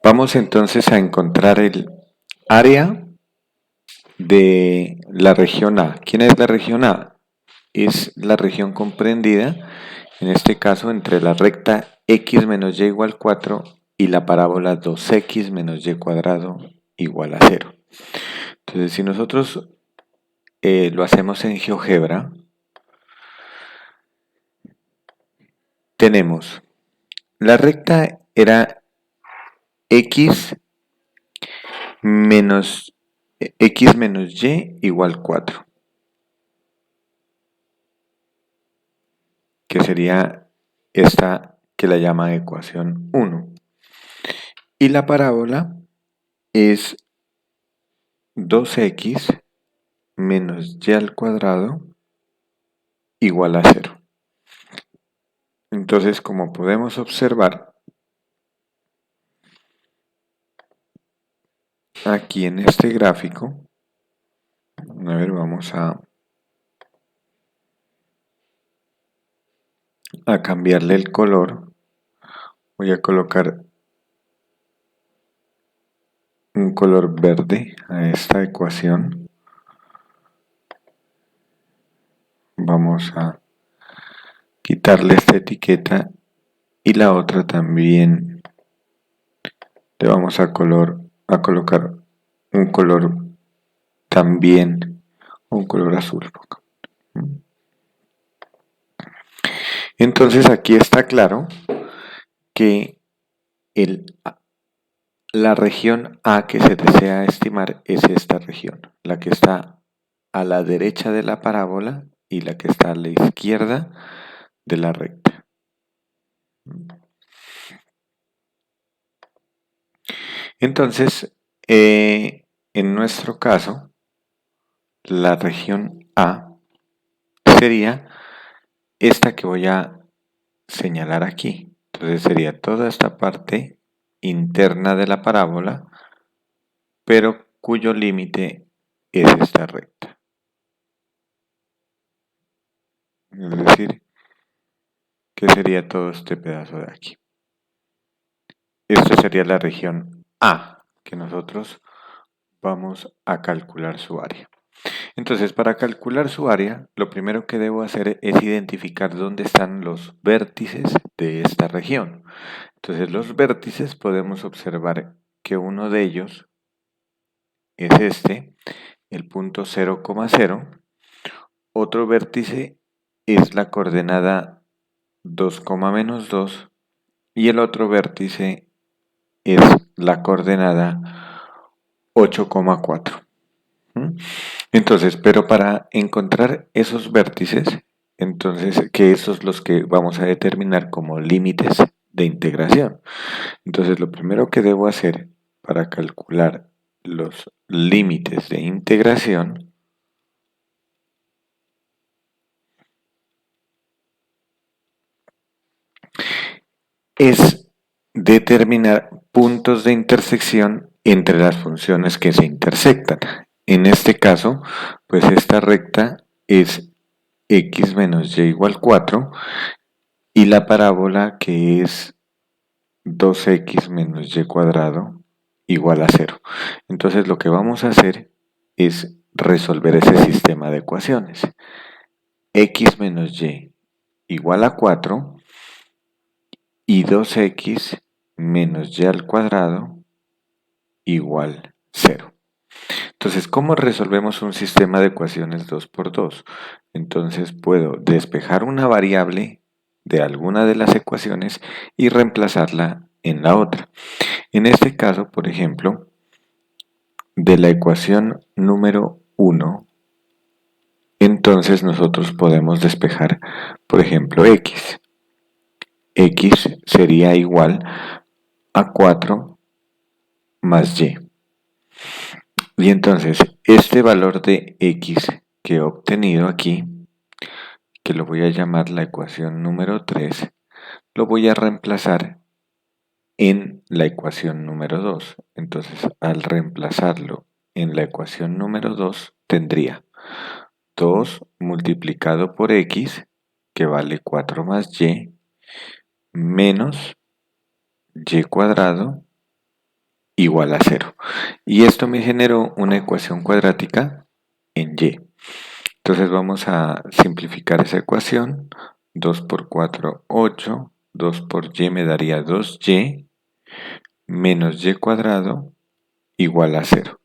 Vamos entonces a encontrar el área de la región A. ¿Quién es la región A? Es la región comprendida, en este caso, entre la recta x menos y igual 4 y la parábola 2x menos y cuadrado igual a 0. Entonces, si nosotros lo hacemos en GeoGebra, tenemos la recta era x menos y igual 4, que sería esta que la llama ecuación 1. Y la parábola es 2x menos y al cuadrado igual a 0. Entonces, como podemos observar, aquí en este gráfico, a ver, vamos a cambiarle el color. Voy a colocar un color verde a esta ecuación. Vamos a quitarle esta etiqueta y la otra también le vamos a colocar un color también, un color azul. Entonces aquí está claro que la región A que se desea estimar es esta región, la que está a la derecha de la parábola y la que está a la izquierda de la recta. Entonces, en nuestro caso, la región A sería esta que voy a señalar aquí. Entonces sería toda esta parte interna de la parábola, pero cuyo límite es esta recta. Es decir, que sería todo este pedazo de aquí. Esta sería la región A, que nosotros vamos a calcular su área. Entonces, para calcular su área, lo primero que debo hacer es identificar dónde están los vértices de esta región. Entonces, los vértices podemos observar que uno de ellos es este, el punto 0,0. Otro vértice es la coordenada 2, menos 2 y el otro vértice es la coordenada 8,4. Entonces, pero para encontrar esos vértices, entonces, que esos los que vamos a determinar como límites de integración. Entonces, lo primero que debo hacer para calcular los límites de integración es determinar puntos de intersección entre las funciones que se intersectan. En este caso, pues esta recta es x menos y igual 4 y la parábola que es 2x menos y cuadrado igual a 0. Entonces lo que vamos a hacer es resolver ese sistema de ecuaciones. X menos y igual a 4 y 2x menos y al cuadrado igual 0. Entonces, ¿cómo resolvemos un sistema de ecuaciones 2 por 2? Entonces puedo despejar una variable de alguna de las ecuaciones y reemplazarla en la otra. En este caso, por ejemplo, de la ecuación número 1, entonces nosotros podemos despejar, por ejemplo, x. X sería igual a 4 más y. Y entonces, este valor de x que he obtenido aquí, que lo voy a llamar la ecuación número 3, lo voy a reemplazar en la ecuación número 2. Entonces, al reemplazarlo en la ecuación número 2, tendría 2 multiplicado por x, que vale 4 más y, menos y cuadrado, igual a 0. Y esto me generó una ecuación cuadrática en y. Entonces vamos a simplificar esa ecuación. 2 por 4, 8. 2 por y me daría 2y menos y cuadrado igual a 0.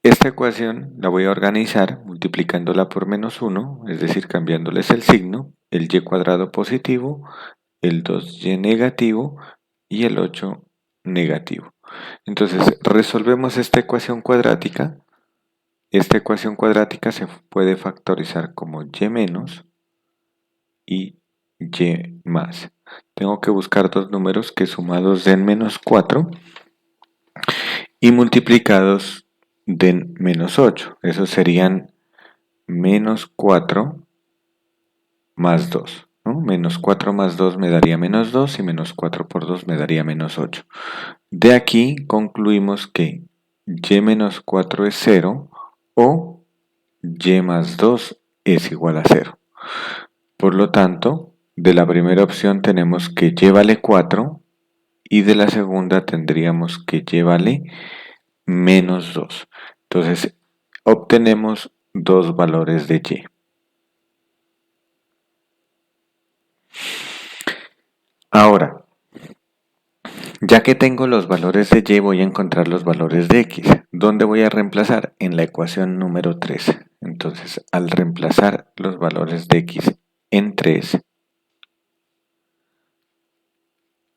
Esta ecuación la voy a organizar multiplicándola por menos 1, es decir, cambiándoles el signo, el y cuadrado positivo, el 2y negativo y el 8 negativo. Entonces resolvemos esta ecuación cuadrática. Esta ecuación cuadrática se puede factorizar como y menos y y más. Tengo que buscar dos números que sumados den menos 4 y multiplicados den menos 8. Esos serían menos 4 más 2. ¿No? Menos 4 más 2 me daría menos 2 y menos 4 por 2 me daría menos 8. De aquí concluimos que y menos 4 es 0 o y más 2 es igual a 0. Por lo tanto, de la primera opción tenemos que y vale 4 y de la segunda tendríamos que y vale menos 2. Entonces, obtenemos dos valores de y. Ahora, ya que tengo los valores de y, voy a encontrar los valores de x. ¿Dónde voy a reemplazar? En la ecuación número 3. Entonces, al reemplazar los valores de x en 3,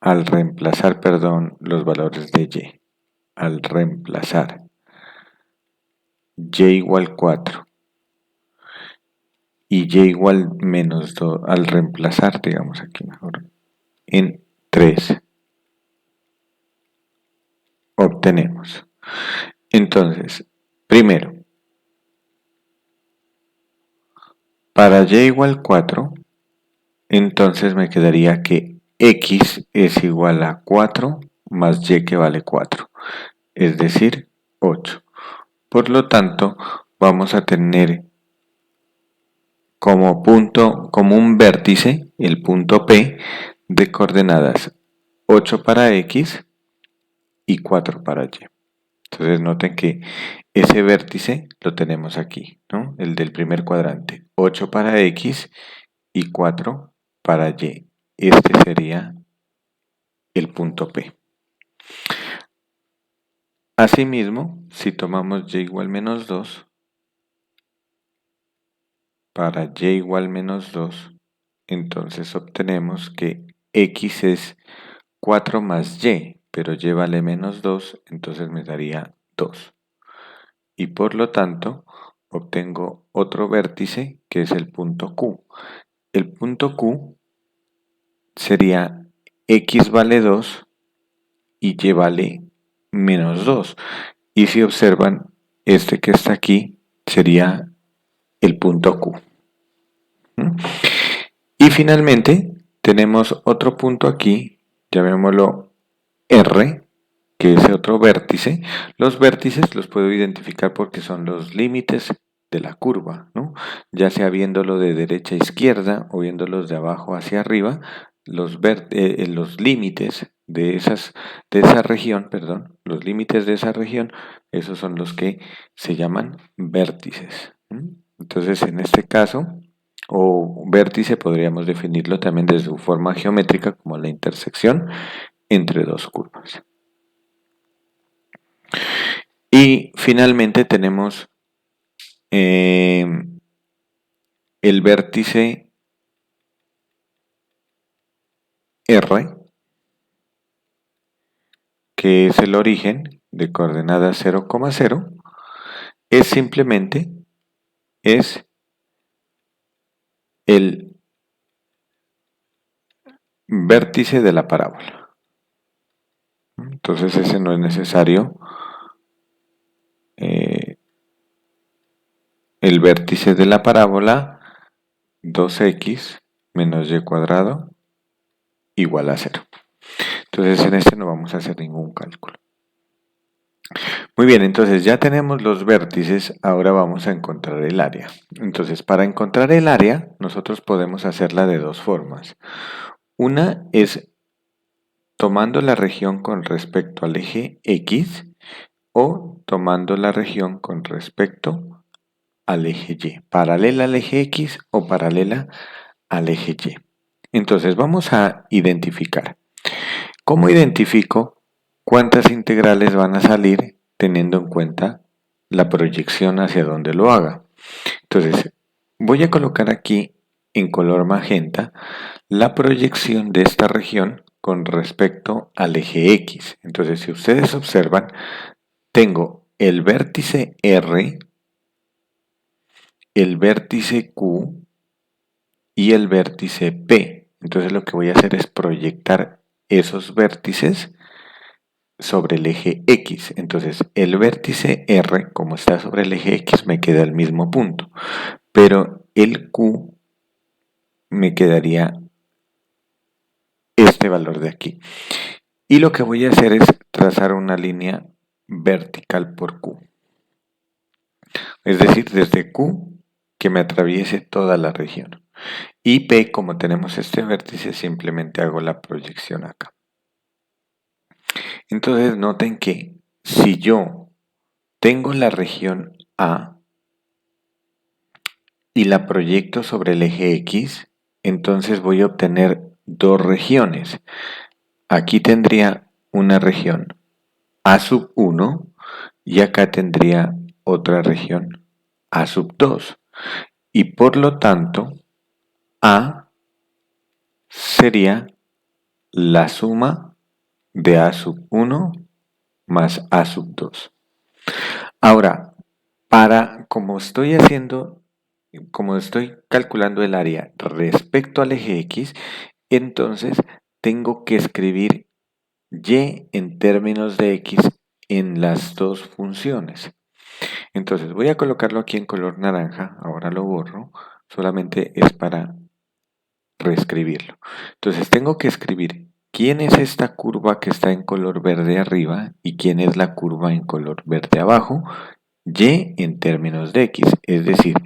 los valores de y, al reemplazar y igual 4 y y igual menos 2, al reemplazar, digamos aquí mejor, en 3, obtenemos. Entonces, primero, para y igual 4, entonces me quedaría que x es igual a 4 más y que vale 4, es decir, 8. Por lo tanto, vamos a tener como punto, como un vértice, el punto P, de coordenadas 8 para x y 4 para y. Entonces noten que ese vértice lo tenemos aquí, ¿no? El del primer cuadrante, 8 para x y 4 para y. Este sería el punto P. Asimismo, si tomamos y igual menos 2, para y igual menos 2, entonces obtenemos que x es 4 más y, pero y vale menos 2, entonces me daría 2. Y por lo tanto, obtengo otro vértice que es el punto Q. El punto Q sería x vale 2 y y vale menos 2. Y si observan, este que está aquí sería el punto Q. Y finalmente tenemos otro punto aquí, llamémoslo R, que es otro vértice. Los vértices los puedo identificar porque son los límites de la curva, ¿no? Ya sea viéndolo de derecha a izquierda o viéndolos de abajo hacia arriba, los límites de esa región, perdón, los límites de esa región, esos son los que se llaman vértices. Entonces, en este caso, o vértice podríamos definirlo también desde su forma geométrica como la intersección entre dos curvas. Y finalmente tenemos el vértice R, que es el origen de coordenadas 0,0, es simplemente el vértice de la parábola. Entonces ese no es necesario. El vértice de la parábola 2x menos y cuadrado igual a 0. Entonces en este no vamos a hacer ningún cálculo. Muy bien, entonces ya tenemos los vértices, ahora vamos a encontrar el área. Entonces para encontrar el área nosotros podemos hacerla de dos formas. Una es tomando la región con respecto al eje X o tomando la región con respecto al eje Y, paralela al eje X o paralela al eje Y. Entonces vamos a identificar. ¿Cómo identifico cuántas integrales van a salir teniendo en cuenta la proyección hacia donde lo haga? Entonces voy a colocar aquí en color magenta la proyección de esta región con respecto al eje X. Entonces, si ustedes observan, tengo el vértice R, el vértice Q y el vértice P. Entonces lo que voy a hacer es proyectar esos vértices sobre el eje X. Entonces el vértice R, como está sobre el eje X, me queda el mismo punto. Pero el Q me quedaría este valor de aquí. Y lo que voy a hacer es trazar una línea vertical por Q. Es decir, desde Q que me atraviese toda la región. Y P, como tenemos este vértice, simplemente hago la proyección acá. Entonces noten que si yo tengo la región A y la proyecto sobre el eje X, entonces voy a obtener dos regiones. Aquí tendría una región A sub 1 y acá tendría otra región A sub 2. Y por lo tanto, A sería la suma de A sub 1 más A sub 2. Ahora, como estoy calculando el área respecto al eje X, entonces tengo que escribir Y en términos de X en las dos funciones. Entonces voy a colocarlo aquí en color naranja, ahora lo borro, solamente es para reescribirlo. Entonces tengo que escribir quién es esta curva que está en color verde arriba y quién es la curva en color verde abajo, y en términos de x, es decir,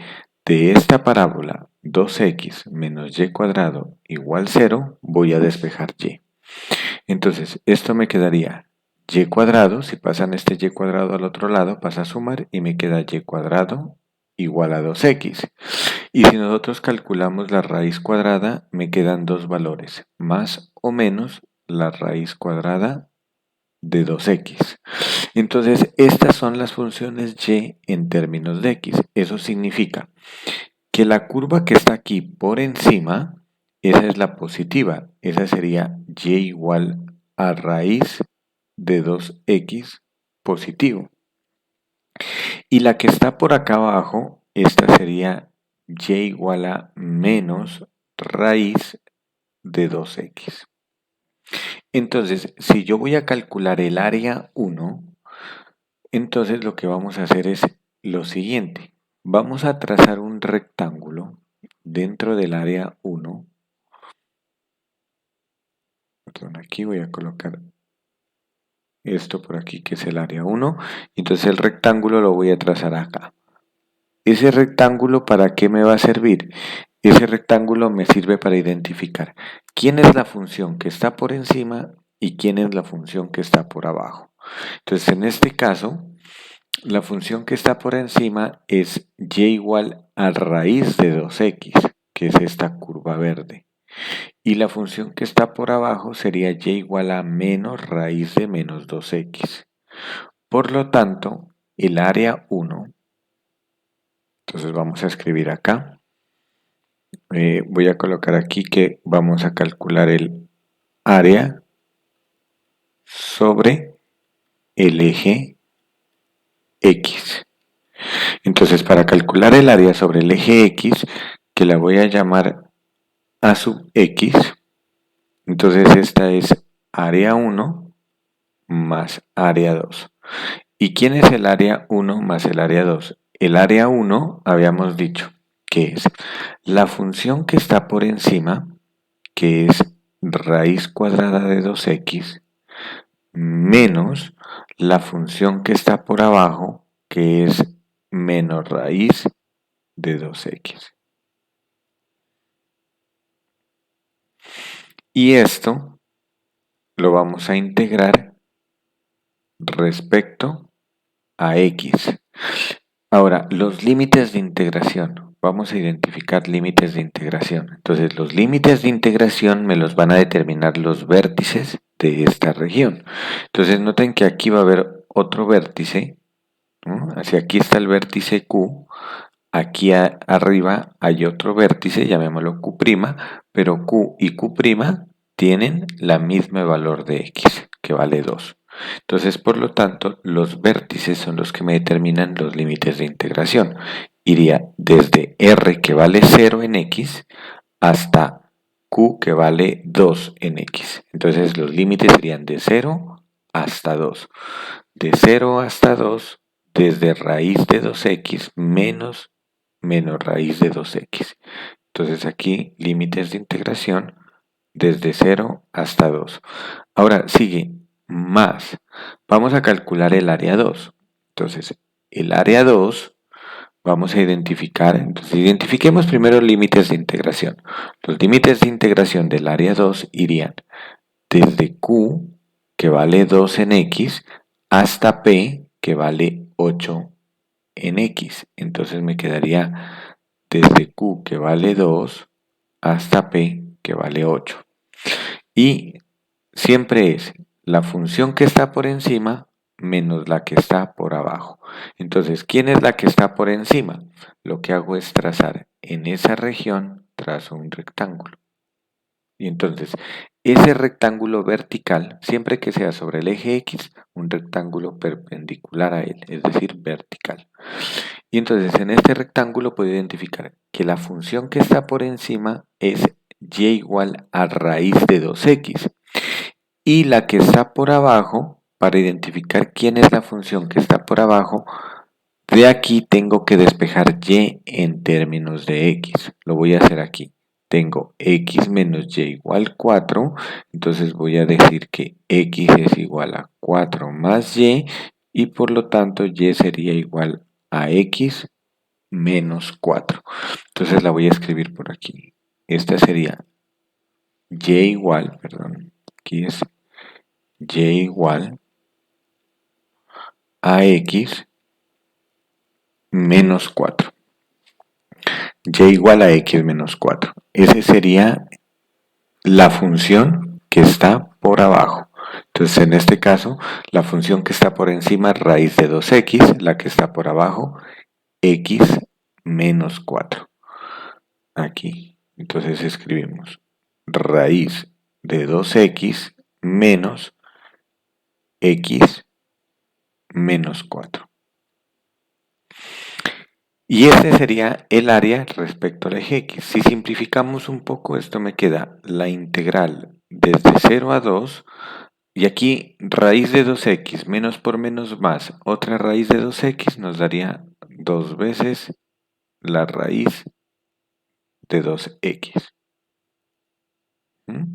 de esta parábola 2x menos y cuadrado igual 0, voy a despejar y. Entonces esto me quedaría y cuadrado, si pasan este y cuadrado al otro lado, pasa a sumar y me queda y cuadrado igual a 2x. Y si nosotros calculamos la raíz cuadrada, me quedan dos valores, más o menos la raíz cuadrada de 2x. Entonces, estas son las funciones y en términos de x. Eso significa que la curva que está aquí por encima, esa es la positiva. Esa sería y igual a raíz de 2x positivo. Y la que está por acá abajo, esta sería y igual a menos raíz de 2x. Entonces, si yo voy a calcular el área 1, entonces lo que vamos a hacer es lo siguiente. Vamos a trazar un rectángulo dentro del área 1. Perdón, aquí voy a colocar esto por aquí que es el área 1. Entonces el rectángulo lo voy a trazar acá. ¿Ese rectángulo para qué me va a servir? Ese rectángulo me sirve para identificar quién es la función que está por encima y quién es la función que está por abajo. Entonces en este caso, la función que está por encima es y igual a raíz de 2x, que es esta curva verde. Y la función que está por abajo sería y igual a menos raíz de menos 2x. Por lo tanto, el área 1, entonces vamos a escribir acá. Voy a colocar aquí que vamos a calcular el área sobre el eje X. Entonces, para calcular el área sobre el eje X, que la voy a llamar A sub X, entonces esta es área 1 más área 2. ¿Y quién es el área 1 más el área 2? El área 1 habíamos dicho que es la función que está por encima, que es raíz cuadrada de 2x, menos la función que está por abajo, que es menos raíz de 2x. Y esto lo vamos a integrar respecto a x. Ahora, los límites de integración. Vamos a identificar límites de integración. Entonces, los límites de integración me los van a determinar los vértices de esta región. Entonces, noten que aquí va a haber otro vértice, ¿no? Hacia aquí está el vértice Q. Aquí arriba hay otro vértice, llamémoslo Q', pero Q y Q' tienen la misma valor de x, que vale 2. Entonces, por lo tanto, los vértices son los que me determinan los límites de integración. Iría desde R, que vale 0 en x, hasta Q, que vale 2 en x. Entonces, los límites serían de 0 hasta 2. De 0 hasta 2, desde raíz de 2x menos raíz de 2x. Entonces aquí límites de integración desde 0 hasta 2. Ahora sigue más. Vamos a calcular el área 2. Entonces el área 2 vamos a identificar. Entonces identifiquemos primero límites de integración. Los límites de integración del área 2 irían desde Q, que vale 2 en X, hasta P, que vale 8 en X. Entonces me quedaría desde Q, que vale 2, hasta P, que vale 8. Y siempre es la función que está por encima menos la que está por abajo. Entonces, ¿quién es la que está por encima? Lo que hago es trazar en esa región, trazo un rectángulo. Y entonces, ese rectángulo vertical, siempre que sea sobre el eje X, un rectángulo perpendicular a él, es decir, vertical. Y entonces en este rectángulo puedo identificar que la función que está por encima es y igual a raíz de 2x. Y la que está por abajo, para identificar quién es la función que está por abajo, de aquí tengo que despejar y en términos de x. Lo voy a hacer aquí. Tengo x menos y igual 4, entonces voy a decir que x es igual a 4 más y por lo tanto y sería igual a x menos 4. Entonces la voy a escribir por aquí. Esta sería y igual, perdón, aquí es y igual a x menos 4. Y igual a x menos 4. Esa sería la función que está por abajo. Entonces, en este caso, la función que está por encima es raíz de 2x, la que está por abajo, x menos 4. Aquí. Entonces escribimos raíz de 2x menos x menos 4. Y este sería el área respecto al eje X. Si simplificamos un poco, esto me queda la integral desde 0 a 2. Y aquí raíz de 2x menos por menos más otra raíz de 2x nos daría 2 veces la raíz de 2x. ¿Mm?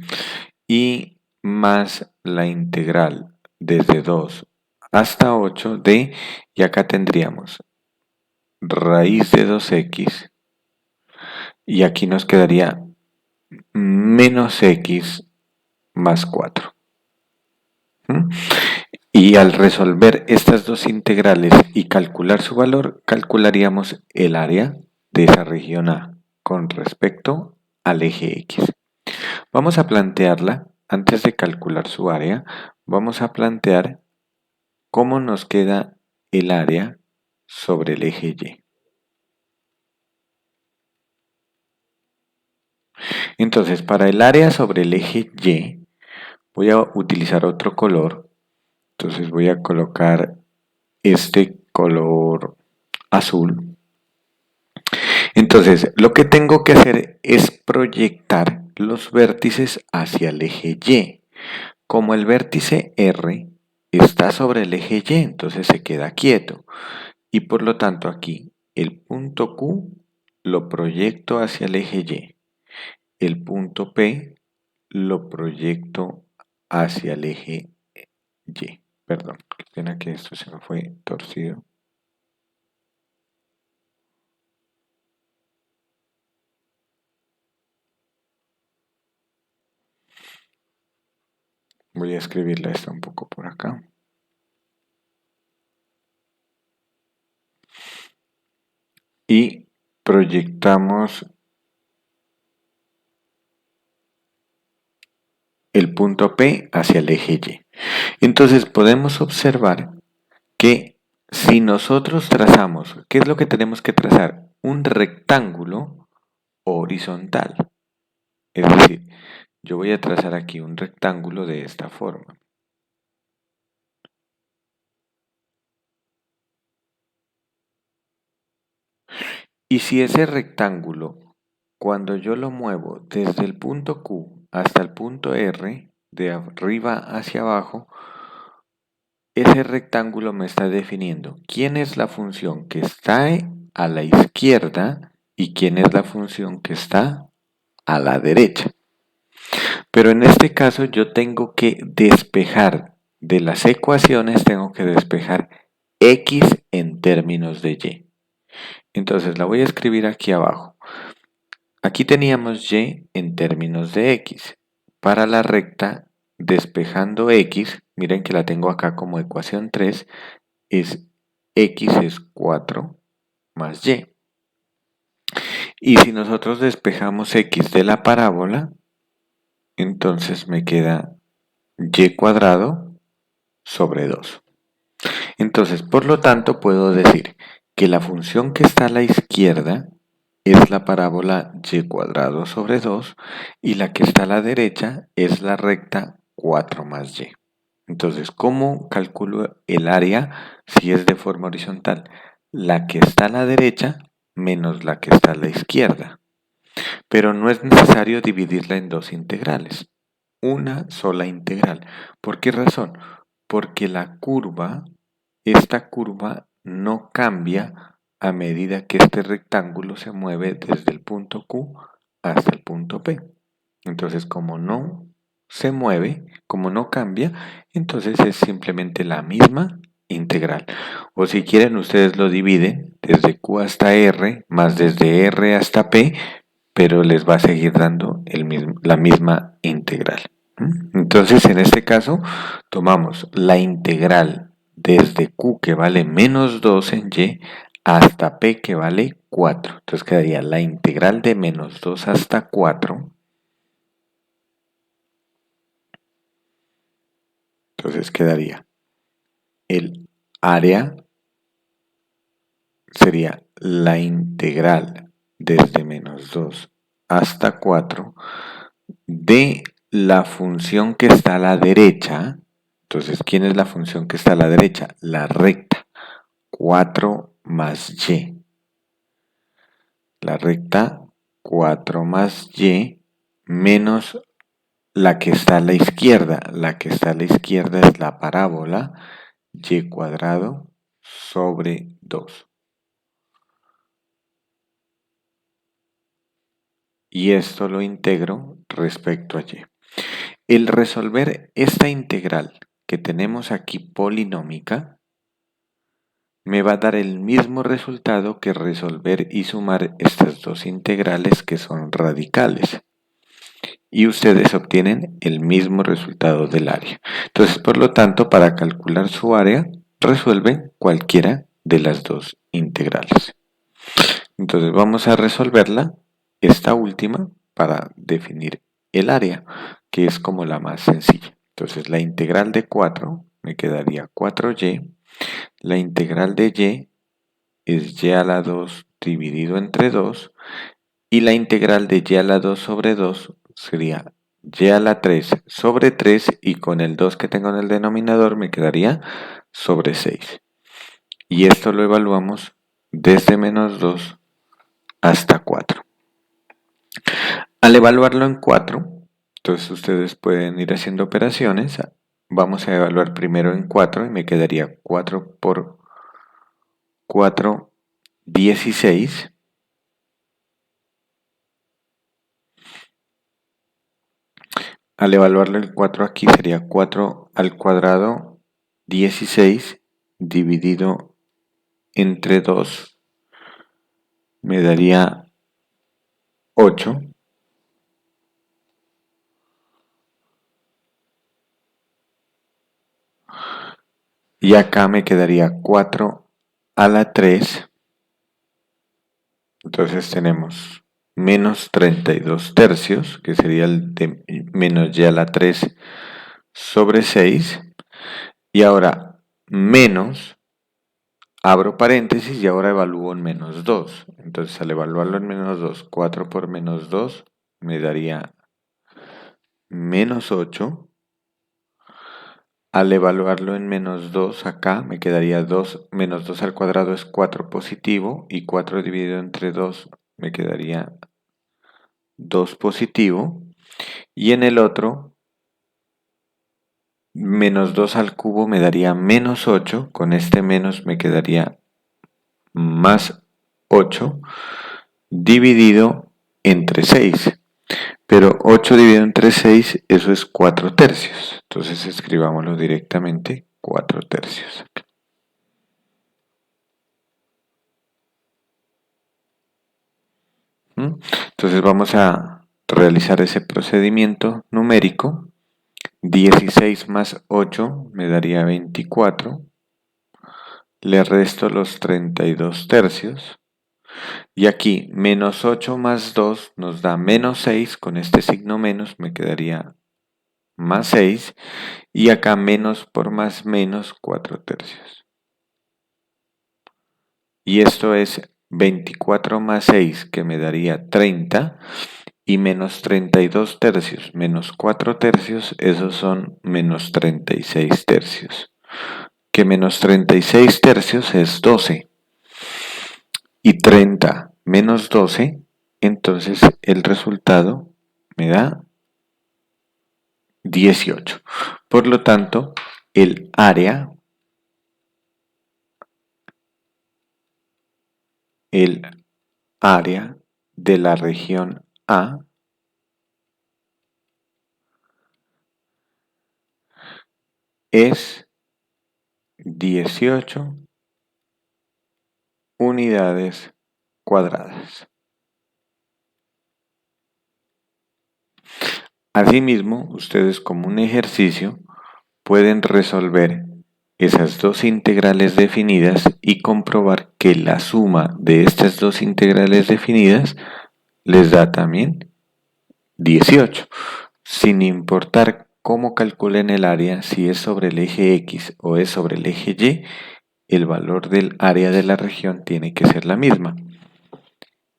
Y más la integral desde 2 hasta 8 de, y acá tendríamos raíz de 2x y aquí nos quedaría menos x más 4. ¿Mm? Y al resolver estas dos integrales y calcular su valor, calcularíamos el área de esa región A con respecto al eje X. Vamos a plantearla, antes de calcular su área, vamos a plantear cómo nos queda el área sobre el eje Y. Entonces, para el área sobre el eje Y, voy a utilizar otro color. Entonces voy a colocar este color azul. Entonces, lo que tengo que hacer es proyectar los vértices hacia el eje Y. Como el vértice R está sobre el eje Y, entonces se queda quieto. Y por lo tanto aquí el punto Q lo proyecto hacia el eje Y. El punto P lo proyecto hacia el eje Y. Perdón, qué pena que esto se me fue torcido. Voy a escribirla esta un poco por acá. Y proyectamos el punto P hacia el eje Y. Entonces podemos observar que si nosotros trazamos, ¿qué es lo que tenemos que trazar? Un rectángulo horizontal. Es decir, yo voy a trazar aquí un rectángulo de esta forma. Y si ese rectángulo, cuando yo lo muevo desde el punto Q hasta el punto R, de arriba hacia abajo, ese rectángulo me está definiendo quién es la función que está a la izquierda y quién es la función que está a la derecha. Pero en este caso yo tengo que despejar de las ecuaciones, tengo que despejar x en términos de y. Entonces la voy a escribir aquí abajo. Aquí teníamos y en términos de x. Para la recta, despejando x, miren que la tengo acá como ecuación 3, es x es 4 más y. Y si nosotros despejamos x de la parábola, entonces me queda y cuadrado sobre 2. Entonces, por lo tanto, puedo decir que la función que está a la izquierda es la parábola y cuadrado sobre 2 y la que está a la derecha es la recta 4 más y. Entonces, ¿cómo calculo el área si es de forma horizontal? La que está a la derecha menos la que está a la izquierda. Pero no es necesario dividirla en dos integrales. Una sola integral. ¿Por qué razón? Porque esta curva no cambia a medida que este rectángulo se mueve desde el punto Q hasta el punto P. Entonces, como no se mueve, como no cambia, entonces es simplemente la misma integral. O si quieren, ustedes lo dividen desde Q hasta R, más desde R hasta P, pero les va a seguir dando la misma integral. Entonces, en este caso, tomamos la integral desde Q, que vale menos 2 en Y, hasta P, que vale 4. Entonces quedaría la integral de menos 2 hasta 4. Entonces quedaría el área, sería la integral desde menos 2 hasta 4 de la función que está a la derecha. Entonces, ¿quién es la función que está a la derecha? La recta 4 más y. La recta 4 más y menos la que está a la izquierda. La que está a la izquierda es la parábola y cuadrado sobre 2. Y esto lo integro respecto a y. El resolver esta integral que tenemos aquí polinómica me va a dar el mismo resultado que resolver y sumar estas dos integrales que son radicales. Y ustedes obtienen el mismo resultado del área. Entonces, por lo tanto, para calcular su área, resuelven cualquiera de las dos integrales. Entonces, vamos a resolverla, esta última, para definir el área, que es como la más sencilla. Entonces, la integral de 4 me quedaría 4y. La integral de y es y a la 2 dividido entre 2. Y la integral de y a la 2 sobre 2 sería y a la 3 sobre 3 y con el 2 que tengo en el denominador me quedaría sobre 6. Y esto lo evaluamos desde menos 2 hasta 4. Al evaluarlo en 4, entonces ustedes pueden ir haciendo operaciones. Vamos a evaluar primero en 4 y me quedaría 4 por 4, 16. Al evaluarlo en 4 aquí sería 4 al cuadrado 16 dividido entre 2 me daría 8. y acá me quedaría 4 a la 3. Entonces tenemos menos 32 tercios, que sería el de menos y a la 3 sobre 6. Y ahora menos, abro paréntesis y ahora evalúo en menos 2. Entonces al evaluarlo en menos 2, 4 por menos 2 me daría menos 8. Al evaluarlo en menos 2 acá me quedaría 2, menos 2 al cuadrado es 4 positivo y 4 dividido entre 2 me quedaría 2 positivo. Y en el otro, menos 2 al cubo me daría menos 8, con este menos me quedaría más 8 dividido entre 6. Pero 8 dividido entre 6, eso es 4 tercios. Entonces escribámoslo directamente, 4 tercios. Entonces vamos a realizar ese procedimiento numérico. 16 más 8 me daría 24. Le resto los 32 tercios. Y aquí menos 8 más 2 nos da menos 6. Con este signo menos me quedaría más 6. Y acá menos por más menos 4 tercios. Y esto es 24 más 6 que me daría 30. Y menos 32 tercios menos 4 tercios, esos son menos 36 tercios. Que menos 36 tercios es 12. Y 30 menos 12, entonces el resultado me da 18. Por lo tanto, el área de la región A es 18 unidades cuadradas. Asimismo, ustedes como un ejercicio pueden resolver esas dos integrales definidas y comprobar que la suma de estas dos integrales definidas les da también 18, sin importar cómo calculen el área, si es sobre el eje X o es sobre el eje Y, el valor del área de la región tiene que ser la misma.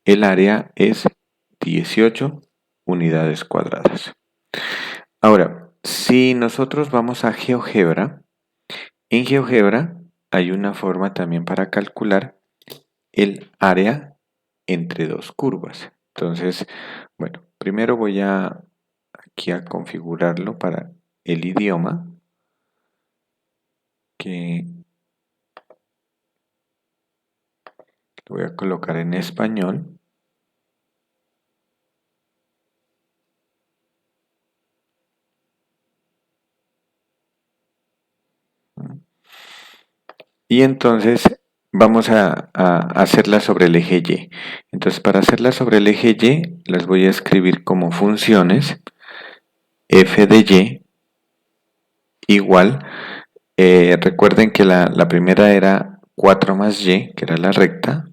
El área es 18 unidades cuadradas. Ahora, si nosotros vamos a GeoGebra, en GeoGebra hay una forma también para calcular el área entre dos curvas. Entonces, bueno, primero voy aquí a configurarlo para el idioma, que lo voy a colocar en español. Y entonces vamos a hacerla sobre el eje Y. Entonces para hacerla sobre el eje Y las voy a escribir como funciones f de Y igual, recuerden que la primera era 4 más Y, que era la recta.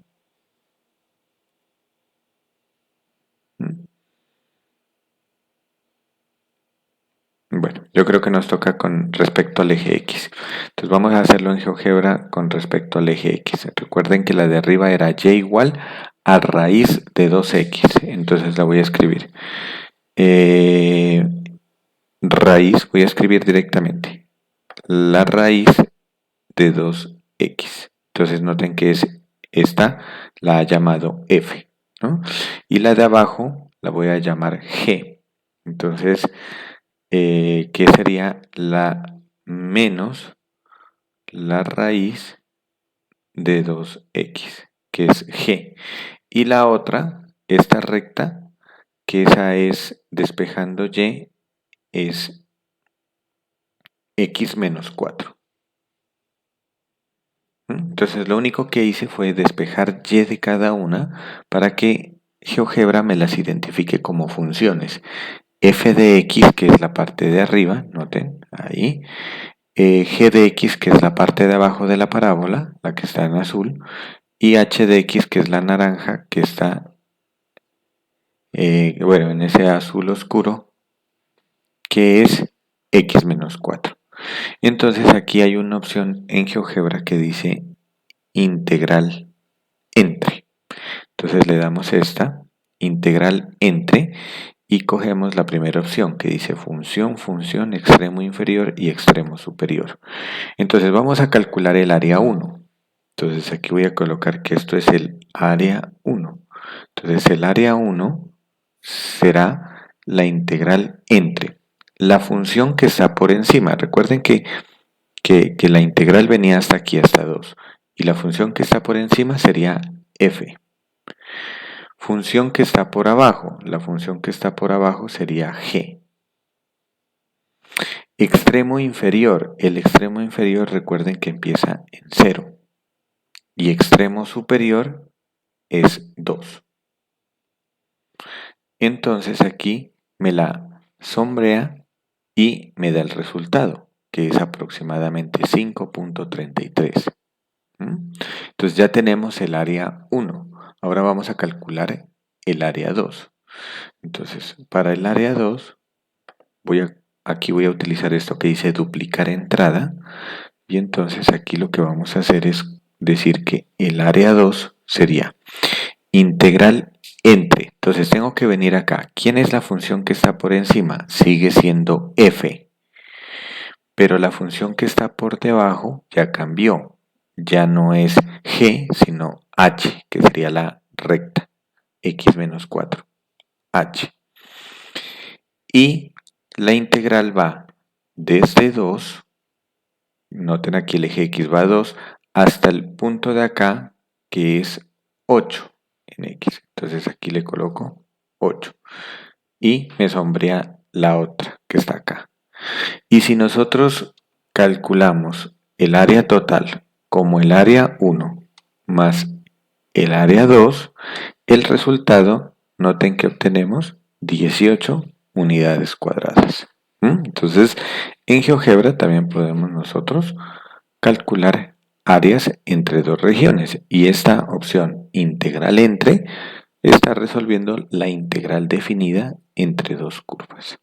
Bueno, yo creo que nos toca con respecto al eje X. Entonces vamos a hacerlo en GeoGebra con respecto al eje X. Recuerden que la de arriba era Y igual a raíz de 2X. Entonces la voy a escribir. Raíz, voy a escribir directamente. La raíz de 2X. Entonces noten que es esta, la ha llamado F, ¿no? Y la de abajo la voy a llamar G. Entonces, que sería la menos la raíz de 2x, que es g. Y la otra, esta recta, que esa es despejando y, es x menos 4. Entonces lo único que hice fue despejar y de cada una para que GeoGebra me las identifique como funciones. F de x, que es la parte de arriba, noten, ahí, g de x, que es la parte de abajo de la parábola, la que está en azul, y h de x, que es la naranja, que está, bueno, en ese azul oscuro, que es x menos 4. Entonces aquí hay una opción en GeoGebra que dice integral entre. Entonces le damos esta, integral entre, y cogemos la primera opción que dice función, función, extremo inferior y extremo superior. Entonces vamos a calcular el área 1. Entonces aquí voy a colocar que esto es el área 1. Entonces el área 1 será la integral entre la función que está por encima. Recuerden que la integral venía hasta aquí, hasta 2. Y la función que está por encima sería f. Función que está por abajo. La función que está por abajo sería g. Extremo inferior. El extremo inferior recuerden que empieza en 0. Y extremo superior es 2. Entonces aquí me la sombrea y me da el resultado, que es aproximadamente 5.33. Entonces ya tenemos el área 1. Ahora vamos a calcular el área 2. Entonces, para el área 2, aquí voy a utilizar esto que dice duplicar entrada. Y entonces aquí lo que vamos a hacer es decir que el área 2 sería integral entre. Entonces tengo que venir acá. ¿Quién es la función que está por encima? Sigue siendo f. Pero la función que está por debajo ya cambió. Ya no es g, sino h, que sería la recta. X menos 4. H. Y la integral va desde 2, noten aquí el eje X va a 2, hasta el punto de acá, que es 8 en X. Entonces aquí le coloco 8. Y me sombrea la otra que está acá. Y si nosotros calculamos el área total como el área 1 más el área 2, el resultado, noten que obtenemos 18 unidades cuadradas. Entonces, en GeoGebra también podemos nosotros calcular áreas entre dos regiones y esta opción integral entre está resolviendo la integral definida entre dos curvas.